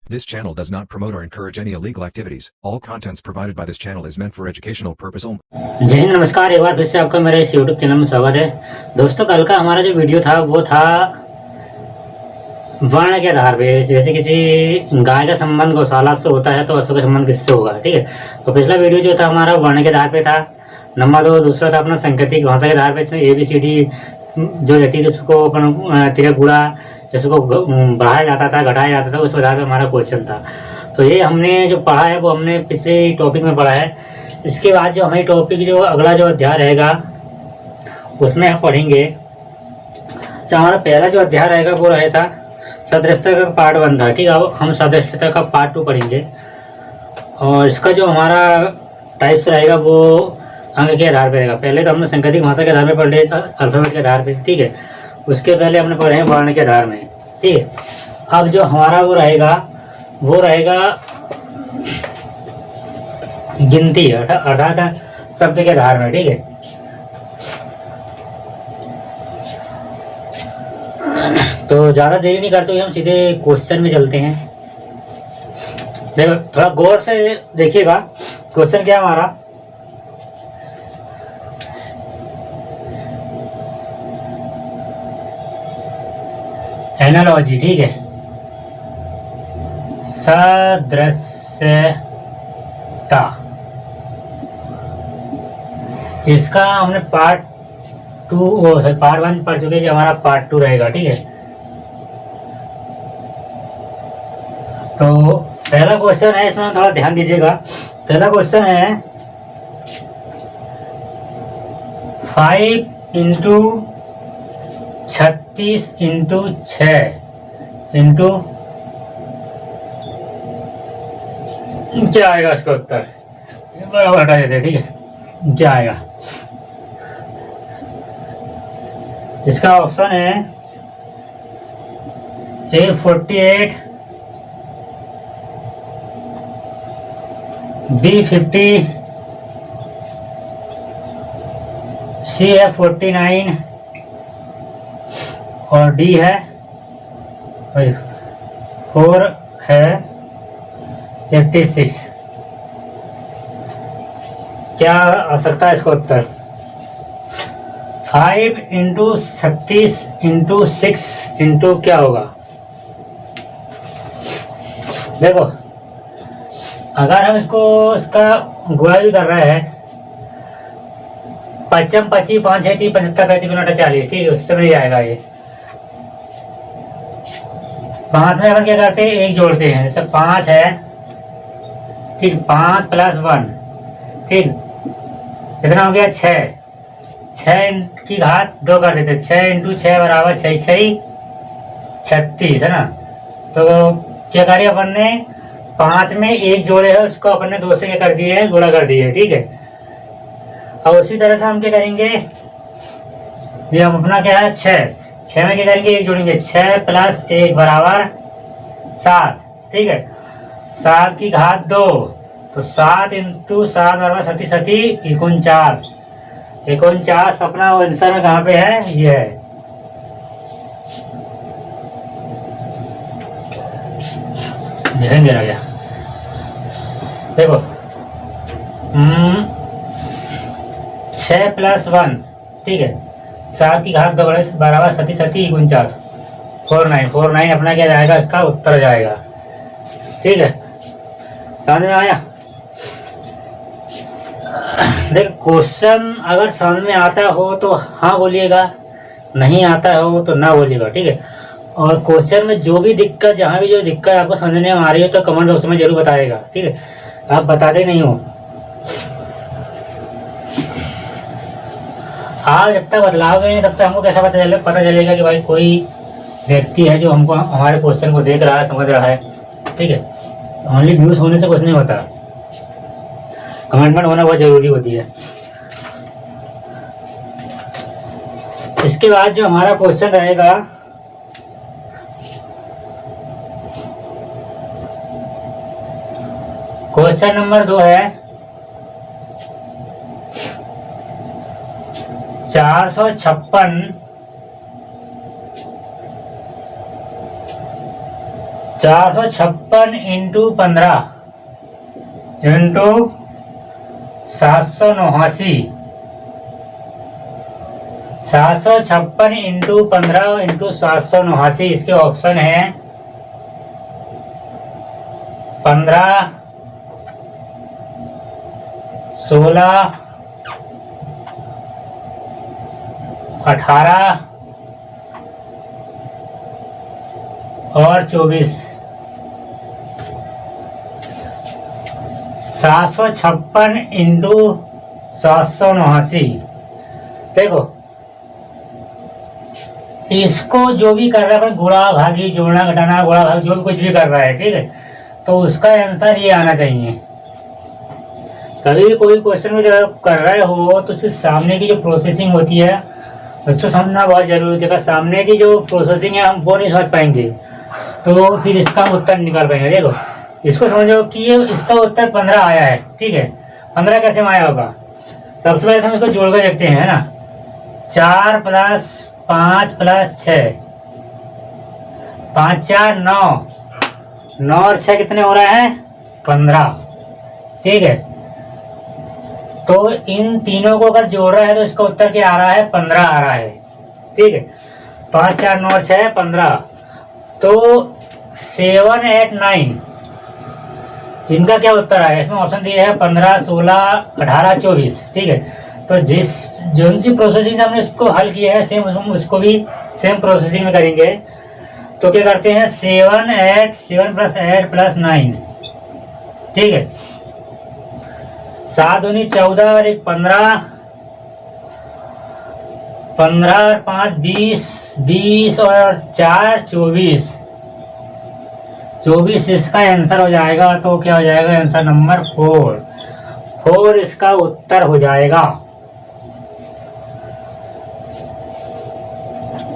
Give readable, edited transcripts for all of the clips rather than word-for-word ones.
This channel does not promote or encourage any illegal activities. All contents provided by this channel is meant for educational purpose only. जय हिंद, नमस्कार। एक बार फिर से आपका मेरे इस YouTube चैनल में स्वागत है। दोस्तों, कल का हमारा जो वीडियो था वो था वर्ण के आधार पे, जैसे किसी गाय का संबंध गौशाला से होता है तो पशु का संबंध किससे होगा। ठीक है, तो पिछला वीडियो जो था हमारा वर्ण के आधार पे था। नंबर 2 दूसरा था अपना सांकेतिक भाषा के आधार पे। इसमें ABCD जो रहती थी उसको अपन तिरक गुणा इसको बढ़ाया जाता था, घटाया जाता था, उस आधार पे हमारा क्वेश्चन था। तो ये हमने जो पढ़ा है वो हमने पिछले टॉपिक में पढ़ा है। इसके बाद जो हमारी टॉपिक जो अगला जो अध्याय रहेगा उसमें हम पढ़ेंगे। अच्छा, हमारा पहला जो अध्याय रहेगा वो रहेगा सदृशता का पार्ट 1 था। ठीक है, अब हम सदृशता का पार्ट 2 पढ़ेंगे। और इसका जो हमारा टाइप्स रहेगा वो अंक के आधार पर रहेगा। पहले तो हमने सांकेतिक भाषा के आधार पर पढ़ लिया, अल्फाबेट के आधार पर। ठीक है, उसके पहले हमने पढ़े हैं वर्ण के आधार में। ठीक है, अब जो हमारा वो रहेगा गिनती अर्थात शब्द के आधार में। ठीक है, तो ज़्यादा देरी नहीं करते हुए हम सीधे क्वेश्चन में चलते हैं। देखो, थोड़ा गौर से देखिएगा क्वेश्चन क्या हमारा। एनालॉजी। ठीक है, सदृश्यता, इसका हमने पार्ट 1 पढ़ चुके हैं। हमारा पार्ट 2 रहेगा। ठीक है, तो पहला क्वेश्चन है, इसमें थोड़ा ध्यान दीजिएगा। पहला क्वेश्चन है 5 × 36 × 6 इंटू क्या आएगा इसका उत्तर। बराबर हटा देते हैं। ठीक है, क्या आएगा इसका ऑप्शन है A 48, B 50, C है 49 और D है 4 है 56। क्या आ सकता है इसका उत्तर। 5 × 36 × 6 इंटू क्या होगा। देखो, अगर हम इसका गुणा भी कर रहे हैं 5 × 25 5 है 30 75 35 मिनट 40। ठीक है, उससे मिल जाएगा ये। 5 में अपन क्या करते हैं, 1 जोड़ते हैं। जैसे 5 है, ठीक, 5 + 1, ठीक, कितना हो गया 6 की घात 2 कर देते। 6 × 6 बराबर 6 6 36 है ना। तो क्या करिए, अपन ने 5 में 1 जोड़े है, उसको अपन ने 2 से क्या कर दिए है, गुणा कर दिए। ठीक है, अब उसी तरह से हम क्या करेंगे, ये हम अपना क्या है 6 में क्या करेंगे, 1 जोड़ेंगे। 6 + 1 बराबर 7। ठीक है, 7 की घात 2, तो 7 × 7 बराबर 7 7 49। 49 अपना आंसर में कहाँ पे है, ये है। ध्यान देना गया। देखो, 6 + 1, ठीक है, 7 की घात 2 बराबर 7 7 49। 49 अपना क्या जाएगा, इसका उत्तर जाएगा। ठीक है, समझ में आया। देख, क्वेश्चन अगर समझ में आता हो तो हाँ बोलिएगा, नहीं आता हो तो ना बोलिएगा। ठीक है, और क्वेश्चन में जो भी दिक्कत, जहाँ भी जो दिक्कत आपको समझने में आ रही हो तो कमेंट बॉक्स में जरूर बताएगा। ठीक है, आप बताते नहीं हो। आप जब तक बतलाओगे नहीं तब तक हमको कैसा पता चलेगा कि भाई कोई व्यक्ति है जो हमको हमारे क्वेश्चन को देख रहा है, समझ रहा है। ठीक है, ओनली व्यूज होने से कुछ नहीं होता, कमेंटमेंट होना बहुत जरूरी होती है। इसके बाद जो हमारा क्वेश्चन रहेगा क्वेश्चन नंबर 2 है 456 456 इंटू 15 इंटू 789, 756 इंटू 15 इंटू 789। इसके ऑप्शन है 15, 16, 18 और 24। 756 इंटू 789। देखो इसको जो भी कर रहा है अपन, गुणा भागी जोड़ना घटाना गुणा भागी जो भी कुछ भी कर रहा है, ठीक है, तो उसका आंसर ये आना चाहिए। कभी भी कोई क्वेश्चन में जब कर रहे हो तो उसके सामने की जो प्रोसेसिंग होती है उसको समझना बहुत जरूरी है। अगर सामने की जो प्रोसेसिंग है हम वो नहीं समझ पाएंगे तो फिर इसका उत्तर निकाल पाएंगे। देखो इसको समझो कि ये इसका उत्तर 15 आया है, ठीक है, 15 कैसे में आया होगा। सबसे पहले हम इसको जोड़ कर देखते हैं, है ना। 4 + 5 + 6, 5 × 4 = 9, 9 और 6 कितने हो रहे हैं 15, ठीक है। तो इन तीनों को अगर जोड़ रहा है तो इसका उत्तर क्या आ रहा है 15 आ रहा है, ठीक है। 5, 4, 9 और 6 15। तो 7, 8, 9 इनका क्या उत्तर आएगा। इसमें ऑप्शन दिए है 15, 16, 18, 24, ठीक है। तो जो सी प्रोसेसिंग से हमने इसको हल किया है सेम उसको भी सेम प्रोसेसिंग में करेंगे। तो क्या करते हैं 7, 8, 7 + 8 + 9, ठीक है। 7 दूनी 14 और 1 15, 15 और 5 20, 20 और 4 24, 24 इसका आंसर हो जाएगा। तो क्या हो जाएगा आंसर नंबर 4 इसका उत्तर हो जाएगा।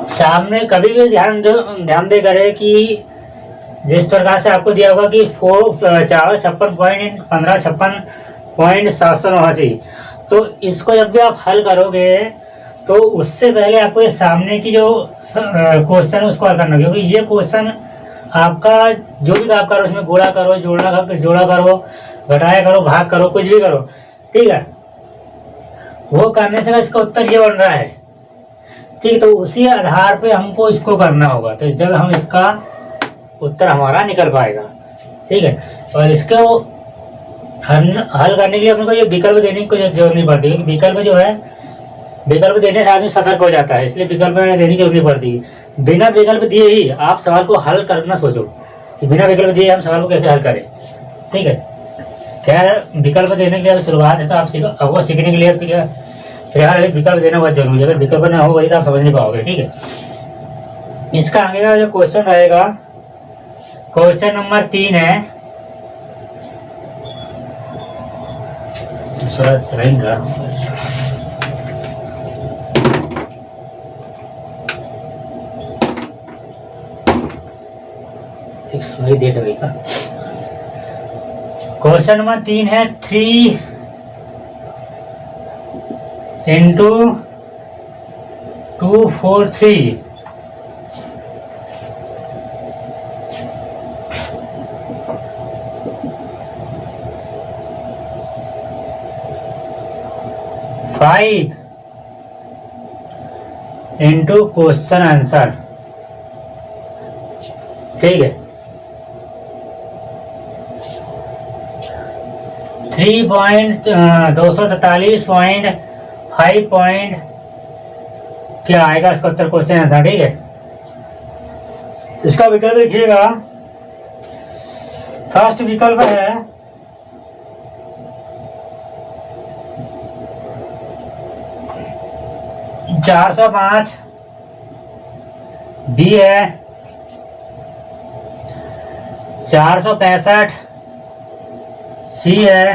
सामने कभी भी ध्यान दे करे कि जिस प्रकार से आपको दिया होगा कि 456.15 तो इसको जब भी आप हल करोगे तो उससे पहले आपको ये सामने की जो क्वेश्चन है उसको हल करना, क्योंकि ये क्वेश्चन आपका जो भी आप करो उसमें गुणा करो, जोड़ा करो, घटाया करो, भाग करो, कुछ भी करो, ठीक है, वो करने से इसका उत्तर ये बन रहा है, ठीक। तो उसी आधार पे हमको इसको करना होगा, तो जब हम इसका उत्तर हमारा निकल पाएगा, ठीक है। और इसको हल करने के लिए अपने को ये विकल्प देने की कोई जरूरत नहीं पड़ती, क्योंकि विकल्प जो है विकल्प देने से आदमी सतर्क हो जाता है, इसलिए विकल्प देने की जरूरत नहीं पड़ती। बिना विकल्प दिए ही आप सवाल को हल करना सोचो कि बिना विकल्प दिए हम सवाल को कैसे हल करें, ठीक है। खैर विकल्प देने के लिए शुरुआत है, तो आपको सीखने के लिए फिलहाल विकल्प देना बहुत जरूरी है। अगर विकल्प ना हो वही तो आप समझ नहीं पाओगे, ठीक है। इसका आगे का जो क्वेश्चन रहेगा क्वेश्चन नंबर 3 है। क्वेश्चन नंबर 3 है 3 × 243 5 × क्वेश्चन आंसर, ठीक है। 3.243.5 क्या आएगा इसका उत्तर क्वेश्चन आंसर, ठीक है। इसका विकल्प लिखिएगा। फर्स्ट विकल्प है 405, बी है 465, सी है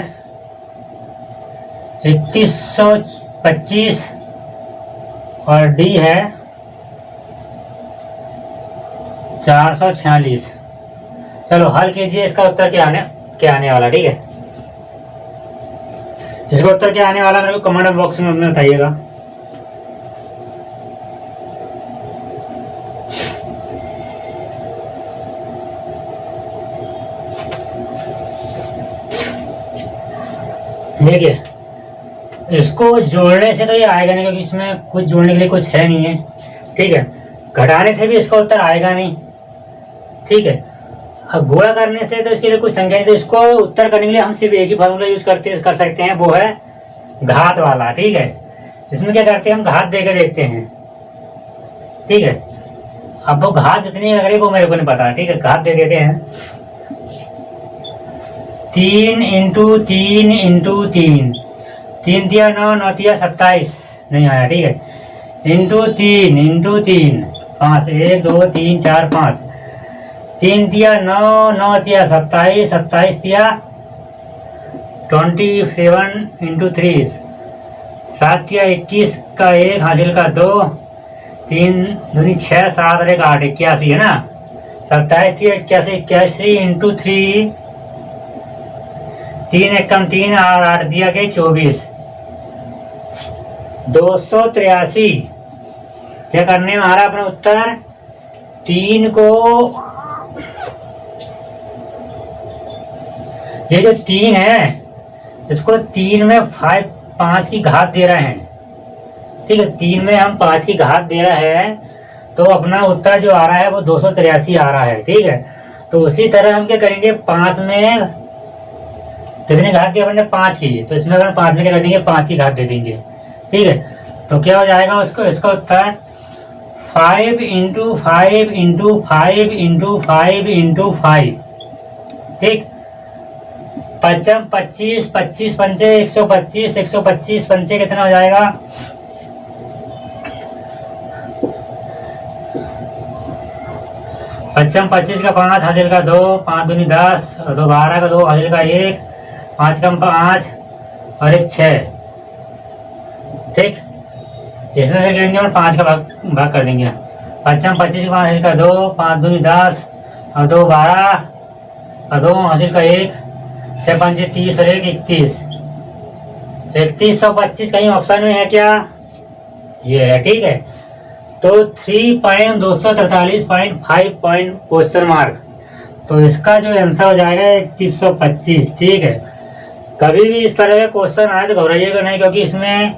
3125 और डी है 446। चलो हल कीजिए, इसका उत्तर क्या आने वाला, ठीक है। इसका उत्तर क्या आने वाला मेरे को कमेंट बॉक्स में बताइएगा। देखिए इसको जोड़ने से तो ये आएगा नहीं, क्योंकि इसमें कुछ जोड़ने के लिए कुछ है नहीं है, ठीक है। घटाने से भी इसका उत्तर आएगा नहीं, ठीक है। अब गुणा करने से तो इसके लिए कुछ संख्या नहीं, तो इसको उत्तर करने के लिए हम सिर्फ एक ही फार्मूला यूज कर सकते हैं, वो है घात वाला, ठीक है। इसमें क्या करते हैं, हम घात देकर देखते हैं, ठीक है। अब वो घात कितनी लग रही है वो मेरे को नहीं पता, ठीक है। घात दे देते हैं 3 इंटू 3 इंटू 3, 3 तिया 9, 9 तिया 27, नहीं आया, ठीक है। इंटू 3 इंटू 3 5, 1 2 3 4 5, 3 तिया 9, 9 तिया 27, 27 तिया 27 इंटू 3, 7 तिया 21 का 1 हासिल का 2, 3 दूनी 6 7 और 1 8, 81 है ना। 27 तिया 81, 81 इंटू 3, 3 1 कम 3 और 8 दिया के 24, 283। क्या करने में हमारा अपना उत्तर 3 को, ये जो 3 है इसको 3 में 5 की घात दे रहे हैं, ठीक है। 3 में हम 5 की घात दे रहे हैं, तो अपना उत्तर जो आ रहा है वो 283 आ रहा है, ठीक है। तो उसी तरह हम क्या करेंगे, 5 में कितनी घात दी अपने 5 की, तो इसमें अगर 5 में क्या कर देंगे, 5 की घात दे देंगे, ठीक है। तो क्या हो जाएगा उसको, इसका उत्तर 5 इंटू 5 इंटू 5 इंटू 5 इंटू 5, ठीक। 5 25, 25 पंचे 125, 125 पंचे कितना हो जाएगा, 5 25 का 5 हासिल का 2, 5 दूनी 10 और 2 12 का 2 हासिल का 1, 5 कम 5 और 1 6, ठीक। इसमें फिर करेंगे हम 5 का भाग कर देंगे। 5 25 का 5 हासिल का 2, 5 दूनी 10 और 2 12 और 2 हासिल का 1, 6 5 30 और 1 31, 3125 कहीं ऑप्शन में है क्या, ये है, ठीक है। तो 3.243.5 क्वेश्चन मार्क, तो इसका जो आंसर हो जाएगा 3125, ठीक है। कभी भी इस तरह के क्वेश्चन आए तो घबराइएगा नहीं, क्योंकि इसमें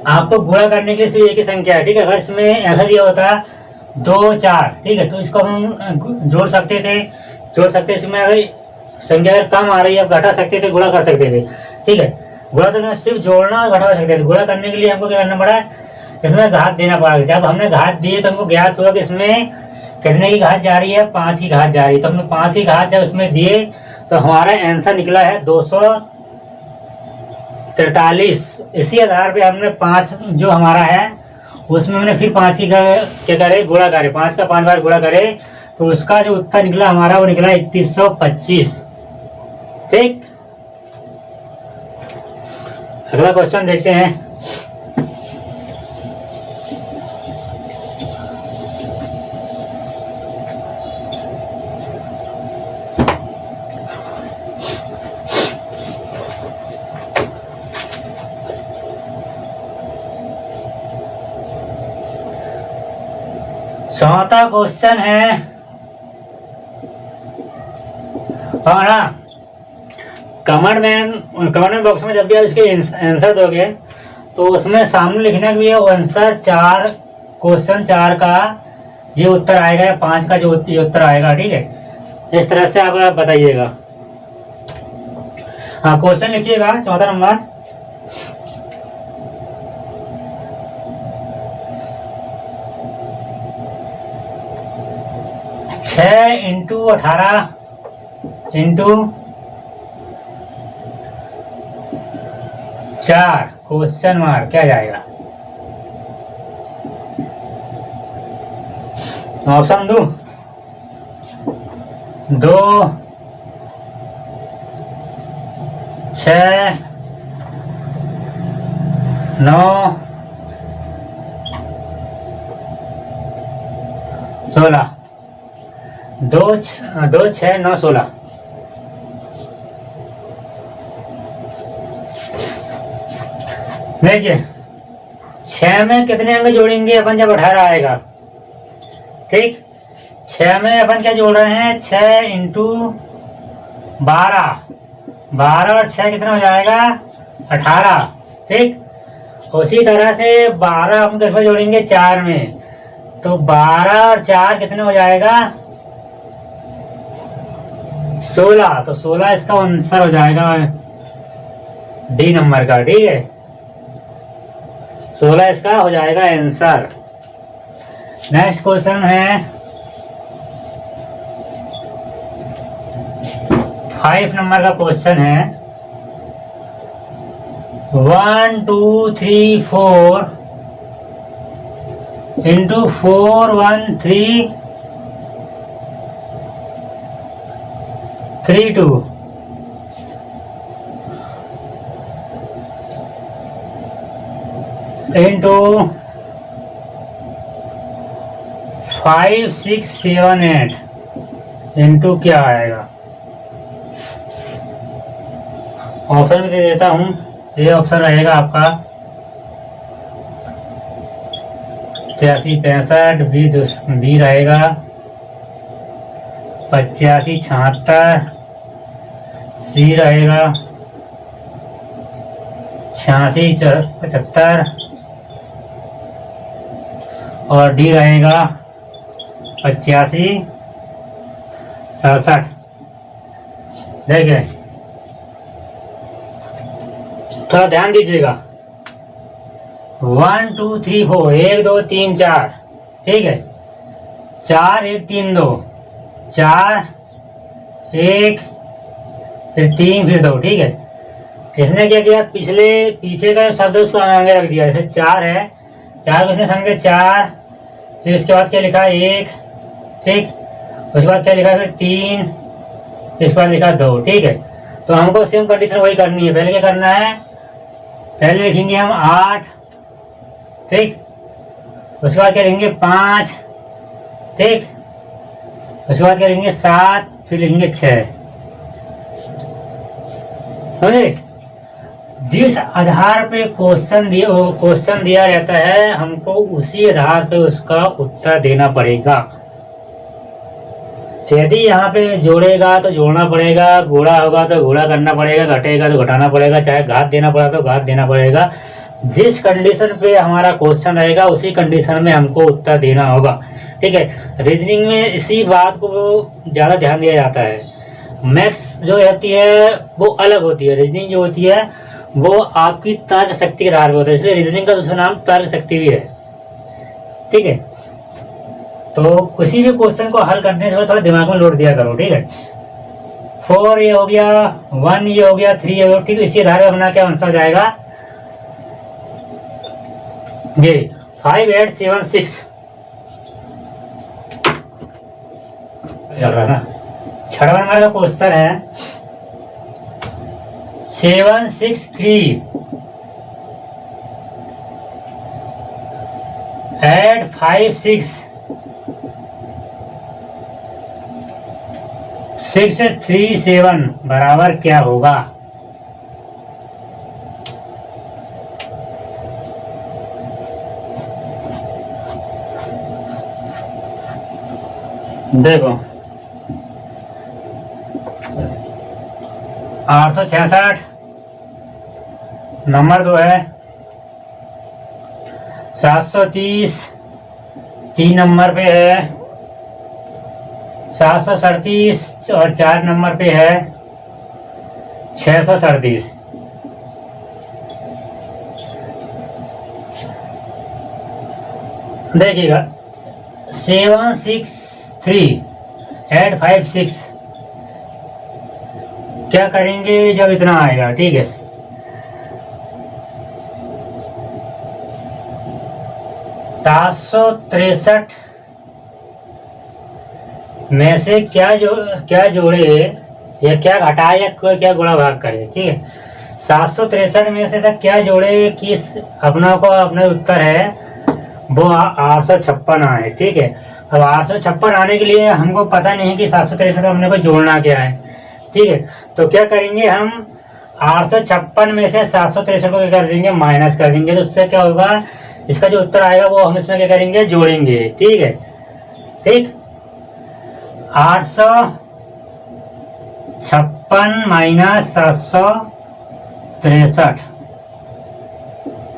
आपको गुणा करने के लिए सिर्फ एक ही संख्या है, ठीक है। अगर इसमें ऐसा दिया होता 2 4, ठीक है, तो इसको हम जोड़ सकते थे, इसमें अगर संख्या अगर कम आ रही है आप घटा सकते थे, गुणा कर सकते थे, ठीक है। गुणा तो सिर्फ जोड़ना और घटा सकते थे, गुणा करने के लिए हमको क्या करना पड़ा, इसमें घात देना पड़ा। जब हमने घात दिए तो हमको ज्ञात हुआ कि इसमें कितने की घात जा रही है, 5 की घात जा रही है। तो हमने 5 की घात जब इसमें दिए तो हमारा आंसर निकला है 243। इसी आधार पे हमने 5 जो हमारा है उसमें हमने फिर 5 की क्या करे, गुणा करे, 5 का 5 बार गुणा करे, तो उसका जो उत्तर निकला हमारा वो निकला 3125, ठीक। अगला क्वेश्चन देखते हैं। चौथा क्वेश्चन है, और कमेंट बॉक्स में जब भी आप इसके आंसर दोगे तो उसमें सामने लिखना कि ये आंसर 4 क्वेश्चन 4 का ये उत्तर आएगा या 5 का जो उत्तर आएगा, ठीक है। इस तरह से आप बताइएगा। हाँ, क्वेश्चन लिखिएगा चौथा number, into 18 into 4 question mark क्या जाएगा, ऑप्शन दो 2 6 9 16, 2 6 9 16। देखिए 6 में कितने अंक जोड़ेंगे अपन जब 18 आएगा, ठीक। 6 में अपन क्या जोड़ रहे हैं, 6 इंटू 12 12 और 6 कितना हो जाएगा 18। ठीक, उसी तरह से 12 हम किसमें जोड़ेंगे 4 में, तो 12 और 4 कितने हो जाएगा 16। तो 16 इसका आंसर हो जाएगा डी नंबर का। ठीक है, 16 इसका हो जाएगा आंसर। नेक्स्ट क्वेश्चन है 5 नंबर का क्वेश्चन है 1 2 3 4 इंटू 4 1 3 3 2 इंटू 5 6 7 8 इंटू क्या आएगा। ऑप्शन भी दे देता हूँ। ये ऑप्शन रहेगा आपका 83 65 बी रहेगा 85 76 सी रहेगा 86 75 और डी रहेगा 85 67। देखिए थोड़ा ध्यान दीजिएगा। 1 2 3 4 1 2 3 4। ठीक है, 4 1 3 2 4 1 फिर 3 फिर 2। ठीक है, इसने क्या किया पीछे का शब्द उसको आगे रख दिया। जैसे 4 है, 4 को इसने समझे 4, फिर उसके बाद क्या लिखा 1। ठीक, उसके बाद क्या लिखा फिर 3, इसके बाद लिखा 2। ठीक है, तो हमको सेम कंडीशन वही करनी है। पहले क्या करना है, पहले लिखेंगे हम 8। ठीक, उसके बाद क्या लिखेंगे 5। ठीक, उसके बाद क्या लिखेंगे 7, फिर लिखेंगे 6। समझे, जिस आधार पे क्वेश्चन दिया रहता है हमको उसी आधार पे उसका उत्तर देना पड़ेगा। यदि यहाँ पे जोड़ेगा तो जोड़ना पड़ेगा, गुणा होगा तो गुणा करना पड़ेगा, घटेगा तो घटाना पड़ेगा, चाहे घात देना पड़ा तो घात देना पड़ेगा। जिस कंडीशन पे हमारा क्वेश्चन रहेगा उसी कंडीशन में हमको उत्तर देना होगा। ठीक है, रीजनिंग में इसी बात को ज़्यादा ध्यान दिया जाता है। मैथ्स जो होती है वो अलग होती है, रीजनिंग जो होती है वो आपकी तर्क शक्ति के आधार पर होता है, इसलिए रीजनिंग का दूसरा नाम तर्क शक्ति भी है। ठीक है, तो किसी भी क्वेश्चन को हल करने से थोड़ा दिमाग में लोड दिया करो। ठीक है, 4 ये हो गया, 1 ये हो गया, 3 ये हो गया। ठीक है, इसी आधार पर अपना क्या आंसर जाएगा ये 5 8 7 6 चल रहा है ना। 6 नंबर का क्वेश्चन है 7 6 3 ऐड 5 6 6 3 7 बराबर क्या होगा। देखो 866 नंबर 2 है, 730 3 नंबर पे है, 737 और 4 नंबर पे है 637। देखिएगा 7 6 3 ऐड 5 6 क्या करेंगे जब इतना आएगा। ठीक है, सात 763 में से क्या जोड़े या क्या घटाए या क्या गुणा भाग करे। ठीक है, 763 में से सब क्या जोड़े कि अपना उत्तर है वो 856 आए। ठीक है, अब 856 आने के लिए हमको पता नहीं है कि 763 में हमने को जोड़ना क्या है। ठीक है, तो क्या करेंगे हम 856 में से 763 को क्या कर देंगे माइनस कर देंगे, तो उससे क्या होगा इसका जो उत्तर आएगा वो हम इसमें क्या करेंगे जोड़ेंगे। ठीक है, ठीक 856 56 माइनस 763,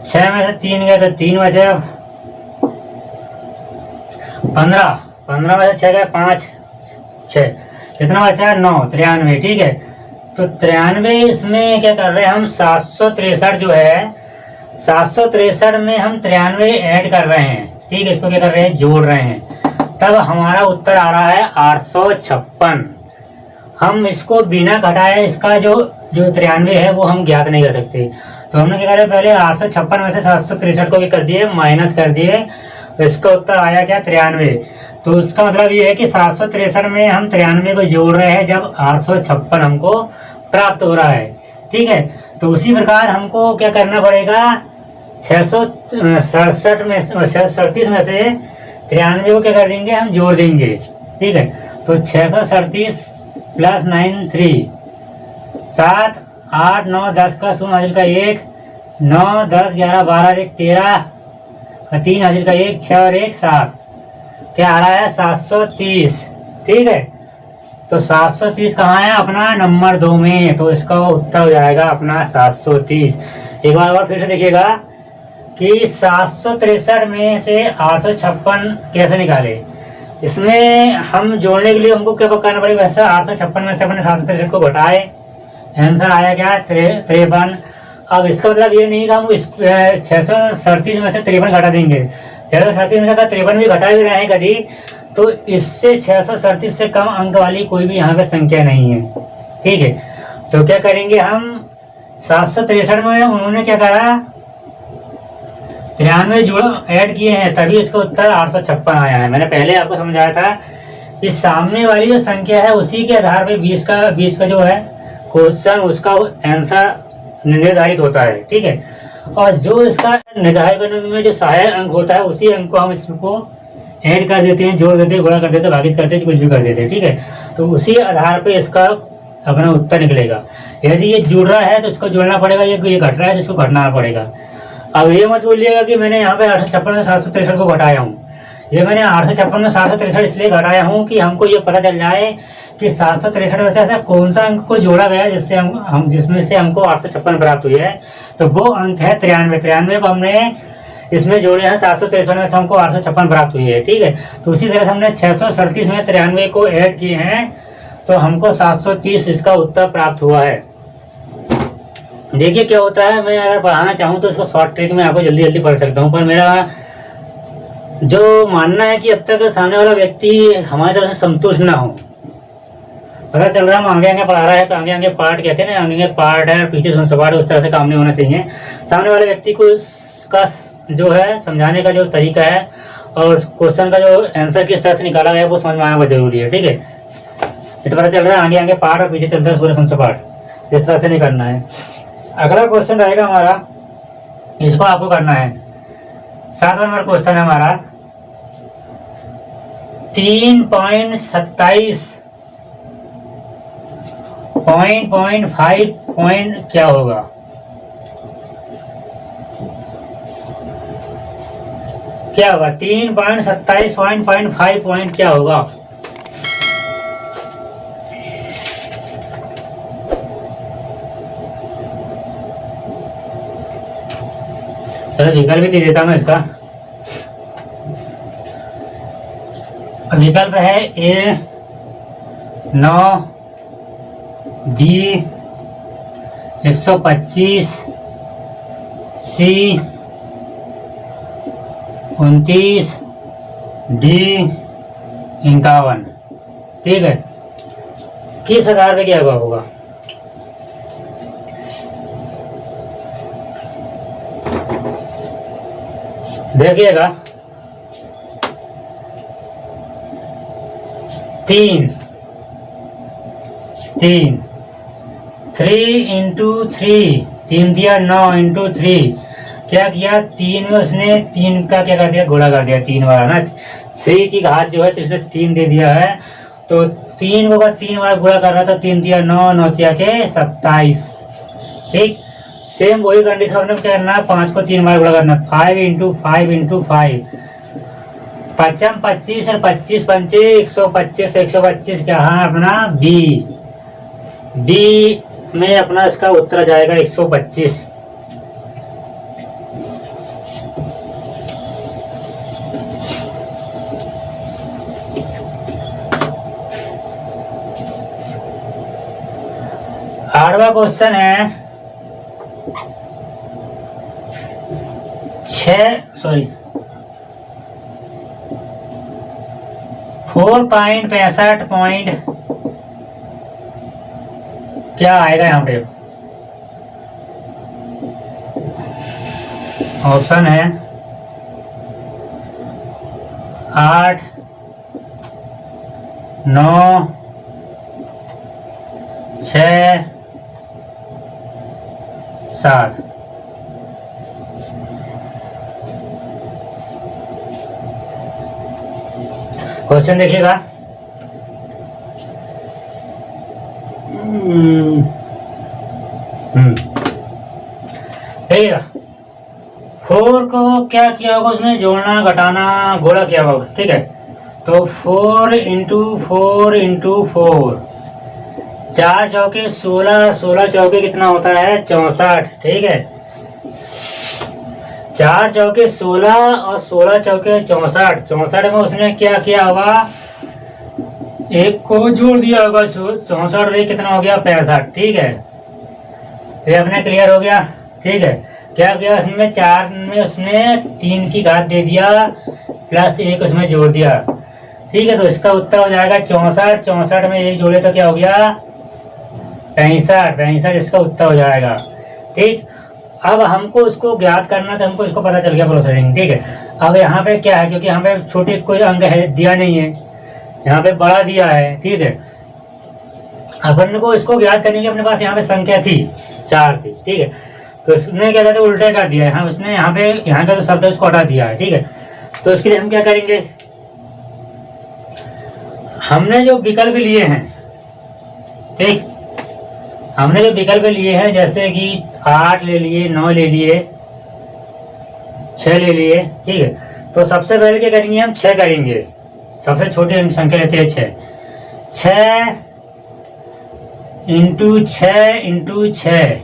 6 में से 3 गया तो 3 बचे। 15 में से 6 गए 5 6, कितना बचा 9, 93। ठीक है, तो 93 इसमें क्या कर रहे हैं हम, 763 जो है 763 में हम 93 ऐड कर रहे हैं। ठीक है, इसको क्या कर रहे हैं, जोड़ रहे हैं, तब हमारा उत्तर आ रहा है 856। हम इसको बिना घटाए इसका जो 93 है वो हम ज्ञात नहीं कर सकते, तो हमने क्या करा, पहले 856 में से 763 को भी कर दिए, माइनस कर दिए, तो इसका उत्तर आया क्या 93। तो इसका मतलब ये है कि 763 में हम 93 को जोड़ रहे हैं जब 856 हमको प्राप्त हो रहा है। ठीक है, तो उसी प्रकार हमको क्या करना पड़ेगा, 637 में 37 में से 93 को क्या कर देंगे, हम जोड़ देंगे। ठीक है, तो 637 प्लस 9 3, 7 8 9 10 का 0 हाजिर का 1, 9 10 11 12 1 13 का 3 हाजिर का 1, 6 और 1 7, क्या आ रहा है 730। ठीक है, तो 730 कहाँ है, अपना नंबर 2 में, तो इसका उत्तर हो जाएगा अपना 730। एक बार और फिर से देखिएगा कि 763 में से 856 कैसे निकाले। इसमें हम जोड़ने के लिए हमको क्या करना पड़ेगा, वैसे 856 में से अपने 763 को घटाए, आंसर आया क्या 53। अब इसका मतलब ये नहीं कि हम 637 में से 53 घटा देंगे, 637 में से अगर 53 भी घटा भी रहे हैं कभी, तो इससे 637 से कम अंक वाली कोई भी यहाँ पे संख्या नहीं है। ठीक है, तो क्या करेंगे हम, 763 में उन्होंने क्या करा, 93 जोड़ ऐड किए हैं, तभी इसका उत्तर 856 आया है। मैंने पहले आपको समझाया था कि सामने वाली जो संख्या है उसी के आधार पे 20 का जो है क्वेश्चन, उसका आंसर निर्धारित होता है। ठीक है, और जो इसका निर्धारित करने में जो सहायक अंक होता है उसी अंक को हम इसको ऐड कर देते हैं, जोड़ देते हैं, गुणा कर देते हैं, भागित करते हैं, कुछ भी कर देते हैं। ठीक है, तो उसी आधार पे इसका अपना उत्तर निकलेगा। यदि ये जुड़ रहा है तो इसको जोड़ना पड़ेगा, ये घट रहा है तो इसको घटाना पड़ेगा। अब ये मत बोलिएगा कि मैंने यहाँ पे 856 में 763 को घटाया हूँ, ये मैंने 856 में 763 इसलिए घटाया हूँ कि हमको ये पता चल जाए कि 763 में से ऐसा कौन सा अंक को जोड़ा गया जिससे हम जिसमें से हमको 856 प्राप्त हुई है, तो वो अंक है 93। 93 को हमने इसमें जोड़े हैं, 763 में से हमको 856 प्राप्त हुई है। ठीक है, तो उसी तरह से हमने 637 में 93 को ऐड किए हैं, तो हमको 730 इसका उत्तर प्राप्त हुआ है। देखिए क्या होता है, मैं अगर पढ़ाना चाहूँ तो इसको शॉर्ट ट्रिक में आपको जल्दी जल्दी पढ़ सकता हूँ, पर मेरा जो मानना है कि अब तक सामने वाला व्यक्ति हमारी तरफ से संतुष्ट ना हो। पता चल रहा है हम आगे आगे पढ़ा रहा है तो आगे आगे पार्ट कहते हैं ना, आगे आगे पार्ट है पीछे सपाट, उस तरह से काम नहीं होना चाहिए। सामने वाले व्यक्ति को इसका जो है समझाने का जो तरीका है और क्वेश्चन का जो आंसर किस तरह से निकाला गया है वो समझ में आना बहुत जरूरी है। ठीक है, ये तो पता चल रहा है आगे आगे पार्ट और पीछे चलता है सूर्य सपाट, इस तरह से नहीं करना है। अगला क्वेश्चन रहेगा हमारा, इसको आपको करना है। 7वां नंबर क्वेश्चन है हमारा 3.27 पॉइंट क्या होगा, क्या होगा 3.27 पॉइंट क्या होगा। चलो विकल्प भी दे देता हूँ इसका। विकल्प है A 9, B 125, C 29, D 51। ठीक है, किस आधार पे क्या होगा, देखिएगा। 3 इंटू 3 दिया 9 इंटू 3, क्या किया 3 में उसने 3 का क्या कर दिया, गुणा कर दिया 3 बार ना, 3 की घात जो है तो इसने 3 दे दिया है, तो 3 को अगर 3 बार गुणा कर रहा था 3 दिया 9, 9 दिया के 27। ठीक, सेम वही कंडीशन में क्या करना है, 5 को 3 बार गुणा करना, 5 इंटू 5 पचम 25 और 25 पंचे 125, 125 क्या है अपना B। बी में अपना इसका उत्तर आ जाएगा 125। आठवां क्वेश्चन है 4.65 पॉइंट क्या आएगा यहाँ पे। ऑप्शन है 8, 9, 6, 7। क्वेश्चन देखिएगा। ठीक है, 4 को क्या किया होगा उसने, जोड़ना घटाना गुणा किया होगा। ठीक है, तो 4 इंटू 4 इंटू 4, 4 चौके 16, 16 चौके कितना होता है 64। ठीक है, 4 चौके 16 और 16 चौके 64। 64 में उसने क्या किया होगा, एक को जोड़ दिया होगा। 64 एक कितना हो गया 65। ठीक है, ये अपने क्लियर हो गया। ठीक है, क्या किया उसमें 4 में उसने 3 की घात दे दिया प्लस 1 उसमें जोड़ दिया। ठीक है, तो इसका उत्तर हो जाएगा 64। 64 में 1 जोड़े तो क्या हो गया 65। 65 इसका उत्तर हो जाएगा। ठीक, अब हमको उसको ज्ञात करना, तो हमको इसको पता चल गया प्रोसेसिंग। ठीक है, अब यहाँ पे क्या है, क्योंकि यहाँ पे छोटे कोई अंक है दिया नहीं है, यहाँ पे बड़ा दिया है। ठीक है, अपन को इसको ज्ञात करने के अपने पास यहाँ पे संख्या थी 4 थी। ठीक है, तो उसने क्या कहते उल्टे कर दिया है, उसने यहाँ पे यहाँ का जो शब्द है उसको हटा दिया है। ठीक है, तो इसके लिए हम क्या करेंगे, हमने जो विकल्प लिए हैं, ठीक, हमने जो विकल्प लिए हैं जैसे कि 8 ले लिए, 9 ले लिए, 6 ले लिए। ठीक है, तो सबसे पहले क्या करेंगे, हम 6 करेंगे। सबसे छोटी अंक संख्या लेते हैं 6। 6 इंटू 6 इंटू 6,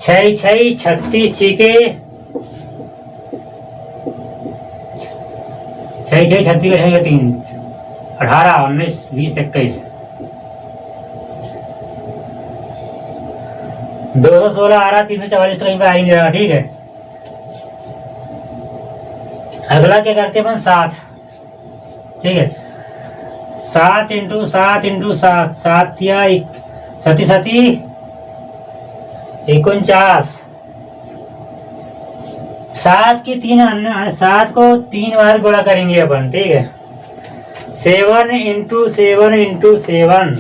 6 6 36 छीके 6 6 36 का 3, 18 19 20 21, 216 आ रहा, 344 तो कहीं पे आ ही नहीं रहा। ठीक है, अगला क्या करते हैं अपन 7। ठीक है, 7 इंटू 7 इंटू 7, 7 या 7 7 49, 7 की 3 7 को 3 बार गुणा करेंगे अपन। ठीक है, 7 इंटू 7 इंटू 7,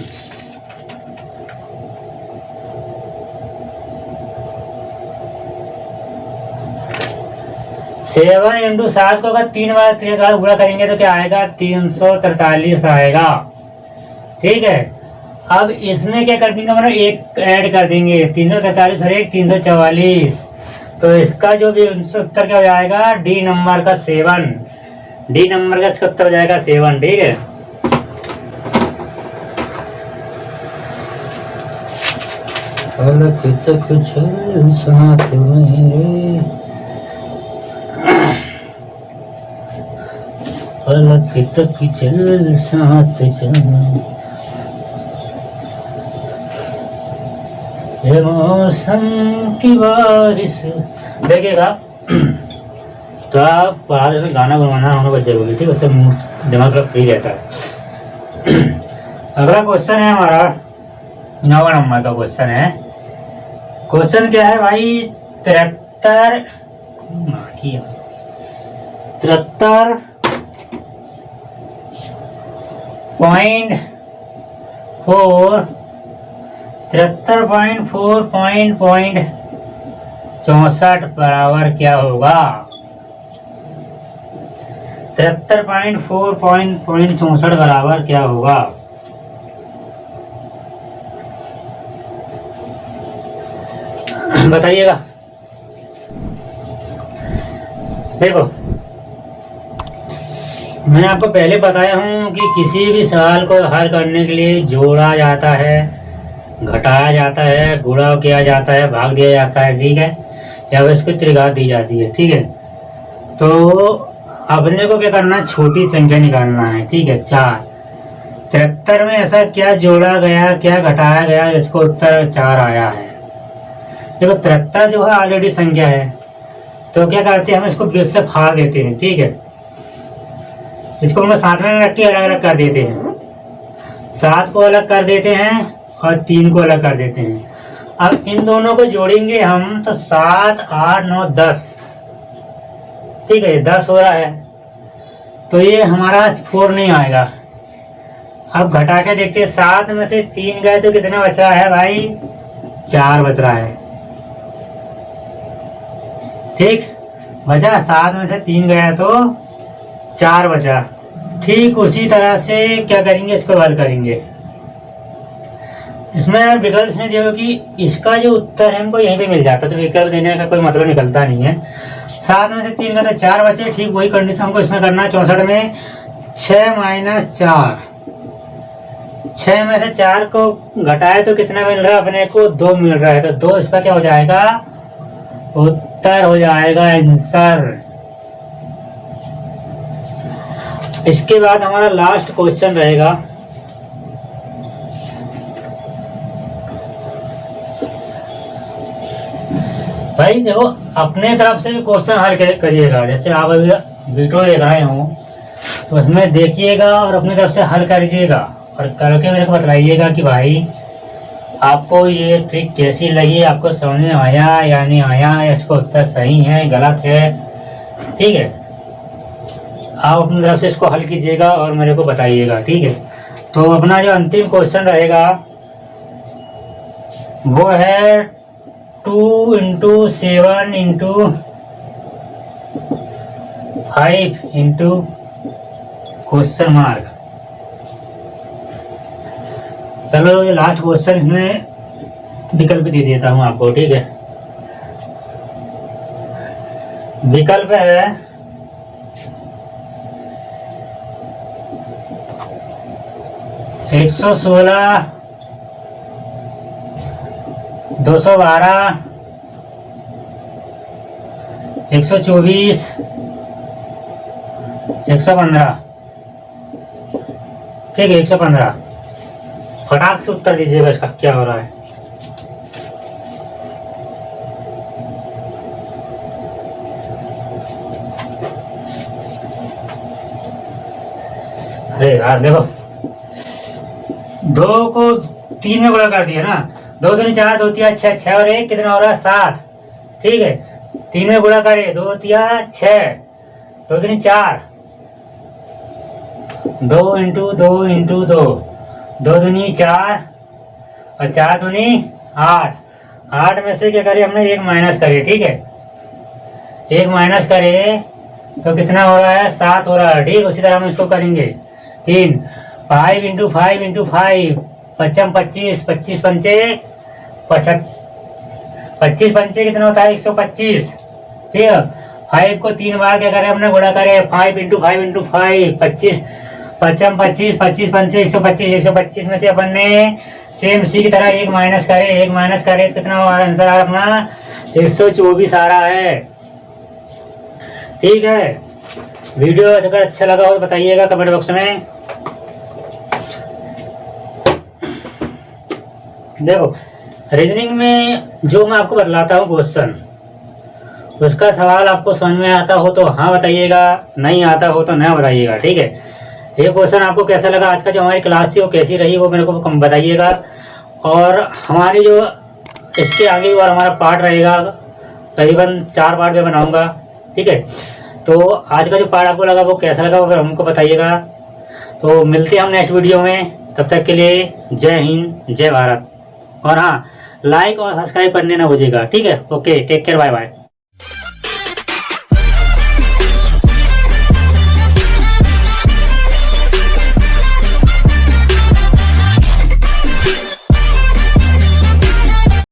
7 इंटू 7 को अगर 3 बार गुणा करेंगे तो क्या आएगा 343 आएगा। ठीक है, अब इसमें क्या कर देंगे, मतलब एक ऐड कर देंगे, 343 और 1 344। तो इसका जो भी उत्तर क्या हो जाएगा, डी नंबर का 7। डी नंबर का इसका उत्तर हो जाएगा 7। ठीक है, साथ मेरे अलग तक चल साथ चल, ये मौसम की बारिश। देखिएगा, तो आप पढ़ाते में गाना गुनगुनाना होना बहुत जरूरी, ठीक है, उससे दिमाग थोड़ा फ्री रहता है। अगला क्वेश्चन है हमारा 9 नंबर का क्वेश्चन है। क्वेश्चन क्या है भाई, 73 पॉइंट 64 बराबर क्या होगा। 73.4 पॉइंट 64 बराबर क्या होगा। बताइएगा। देखो, मैंने आपको पहले बताया हूँ कि किसी भी सवाल को हल करने के लिए जोड़ा जाता है, घटाया जाता है, गुणा किया जाता है, भाग दिया जाता है, ठीक है, या फिर इसको त्रिघात दी जाती है, ठीक है। तो अपने को क्या करना है, छोटी संख्या निकालना है, ठीक है। 4 73 में ऐसा क्या जोड़ा गया, क्या घटाया गया, इसको उत्तर 4 आया है। देखो 73 जो है ऑलरेडी संख्या है, तो क्या करते हैं हम इसको बीच से फाड़ देते हैं, ठीक है। इसको हम साथ में रख के अलग अलग कर देते हैं, 7 को अलग कर देते हैं और 3 को अलग कर देते हैं। अब इन दोनों को जोड़ेंगे हम तो 7 8 9 10, ठीक है, 10 हो रहा है, तो ये हमारा 4 नहीं आएगा। अब घटा के देखते हैं, 7 में से 3 गए तो कितना बच रहा है भाई, 4 बच रहा है, ठीक, बचा 7 में से 3 गया तो 4 बचा। ठीक उसी तरह से क्या करेंगे, इसको हल करेंगे। इसमें विकल्प इसने दिया कि इसका जो उत्तर है हमको यहीं पे मिल जाता, तो विकल्प देने का कोई मतलब निकलता नहीं है। 7 में से 3 का तो 4 बचे, ठीक वही कंडीशन हमको इसमें करना है। 64 में 6 - 4, 6 में से 4 को घटाए तो कितना मिल रहा है अपने को, 2 मिल रहा है, तो 2 इसका क्या हो जाएगा, उत्तर हो जाएगा, आंसर। इसके बाद हमारा लास्ट क्वेश्चन रहेगा, भाई देखो अपने तरफ से भी क्वेश्चन हल करिएगा। जैसे आप अभी वीडियो देख रहे हो तो उसमें देखिएगा और अपनी तरफ से हल करिएगा और करके मेरे को बताइएगा कि भाई आपको ये ट्रिक कैसी लगी, आपको समझ में आया या नहीं आया, या इसको उत्तर सही है गलत है, ठीक है। आप अपनी तरफ से इसको हल कीजिएगा और मेरे को बताइएगा, ठीक है। तो अपना जो अंतिम क्वेश्चन रहेगा वो है 2 × 7 × 5 × क्वेश्चन मार्क। चलो ये लास्ट क्वेश्चन इसमें विकल्प दे देता हूँ आपको, ठीक है। विकल्प है 116, 212, 124, 115, ठीक है, 115। फटाक से उत्तर दीजिएगा इसका क्या हो रहा है। अरे यार देखो, 2 को 3 में गुणा कर दिया ना, 2 दूनी 4, 2 तिया 6, 6 और 1 कितना हो रहा है 7, ठीक है। 3 में गुणा करे, 2 तिया 6, 2 दूनी 4, 2 × 2 × 2, 2 दूनी 4 और 4 दूनी 8। 8 में से क्या करे हमने 1 माइनस करे, ठीक है, 1 माइनस करे तो कितना हो रहा है 7 हो रहा है, ठीक। उसी तरह हम इसको करेंगे 3, 5 × 5 × 5, 55 25, 25 पंचे 75, 25 पंचे कितना होता है 125, ठीक है। 5 को 3 बार क्या करे हमने गुणा करे, 5 × 5 × 5, 25 55 25, 25 पंचे 125, 125 में से अपन ने सेम सी की तरह 1 माइनस करे, 1 माइनस करे तो कितना हमारा आंसर आ रहा अपना 124 आ रहा है, ठीक है। वीडियो अगर अच्छा लगा हो तो बताइएगा कमेंट बॉक्स में। देखो रीजनिंग में जो मैं आपको बतलाता हूँ क्वेश्चन, उसका सवाल आपको समझ में आता हो तो हाँ बताइएगा, नहीं आता हो तो ना बताइएगा, ठीक है। ये क्वेश्चन आपको कैसा लगा, आज का जो हमारी क्लास थी वो कैसी रही वो मेरे को बताइएगा। और हमारी जो इसके आगे और हमारा पार्ट रहेगा, करीबन 4 पार्ट में बनाऊंगा, ठीक है। तो आज का जो पार्ट आपको लगा वो कैसा लगा वो हमको बताइएगा। तो मिलते हैं हम नेक्स्ट वीडियो में, तब तक के लिए जय हिंद जय भारत। और हाँ, लाइक और सब्सक्राइब करने ना भूलिएगा, ठीक है। Okay, take care, bye bye.